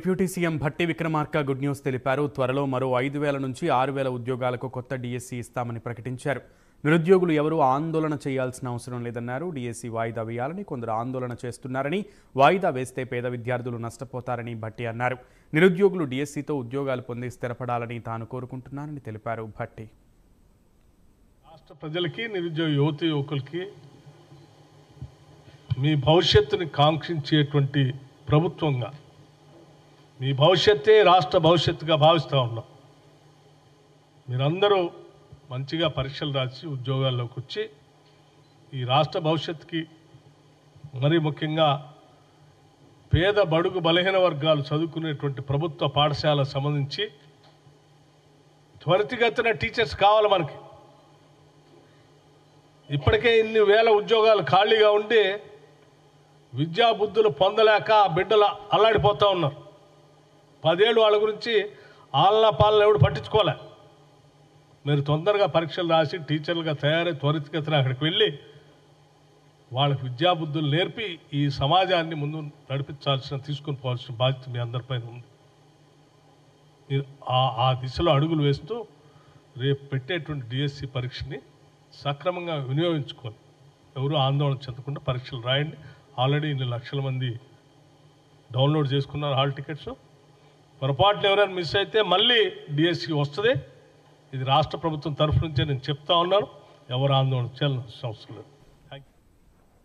Deputy CM Bhatti Vikramarka good news తెలిపారు. త్వరలో మరో 5,000 నుంచి 6,000 ఉద్యోగాలకు కొత్త డిఎస్సి ఇస్తామని ప్రకటించారు. నిరుద్యోగులు ఎవరూ ఆందోళన చేయాల్సిన అవసరం లేదన్నారు. డిఎస్సి వాయిదా వేయాలని కొందరు ఆందోళన చేస్తున్నారని, వాయిదా వేస్తే పేద విద్యార్థులు నష్టపోతారని భట్టి అన్నారు. నిరుద్యోగులు డిఎస్సితో ఉద్యోగాలు పొంది స్థిరపడాలని తాను కోరుకుంటున్నానని తెలిపారు భట్టి. రాష్ట్ర ప్రజలకి, నిరుద్యోగ యువత యువకులకి మీ భవిష్యత్తుని కాంక్షించేటువంటి ప్రభుత్వంగా మీ భవిష్యత్తే రాష్ట్ర భవిష్యత్తుగా భావిస్తూ ఉన్నాం. మీరందరూ మంచిగా పరీక్షలు రాసి ఉద్యోగాల్లోకి వచ్చి ఈ రాష్ట్ర భవిష్యత్తుకి, మరీ ముఖ్యంగా పేద బడుగు బలహీన వర్గాలు చదువుకునేటువంటి ప్రభుత్వ పాఠశాలకు సంబంధించి త్వరితగతిన టీచర్స్ కావాలి మనకి. ఇప్పటికే ఇన్ని వేల ఉద్యోగాలు ఖాళీగా ఉండి విద్యా బుద్ధులు పొందలేక బిడ్డలు అల్లాడిపోతూ ఉన్నారు. 10 ఏళ్ళు వాళ్ళ గురించి ఆలన పాలన ఎవడు పట్టించుకోలే. మీరు తొందరగా పరీక్షలు రాసి టీచర్లుగా తయారై త్వరితగతిన అక్కడికి వెళ్ళి వాళ్ళకి విద్యాబుద్ధులు నేర్పి ఈ సమాజాన్ని ముందు తీసుకుని పోవాల్సిన బాధ్యత మీ అందరిపైన ఉంది. మీరు ఆ దిశలో అడుగులు వేస్తూ రేపు పెట్టేటువంటి డిఎస్సి పరీక్షని సక్రమంగా వినియోగించుకొని ఎవరు ఆందోళన చెందకుండా పరీక్షలు రాయండి. ఆల్రెడీ ఇన్ని లక్షల మంది డౌన్లోడ్ చేసుకున్నారు హాల్ టికెట్స్. పొరపాట్లు ఎవరైనా మిస్ అయితే మళ్ళీ డిఎస్సి వస్తుంది. ఇది రాష్ట్ర ప్రభుత్వం తరఫు నుంచే నేను చెప్తా ఉన్నాను. ఎవరు ఆందోళన చేయాల్సిన అవసరం లేదు.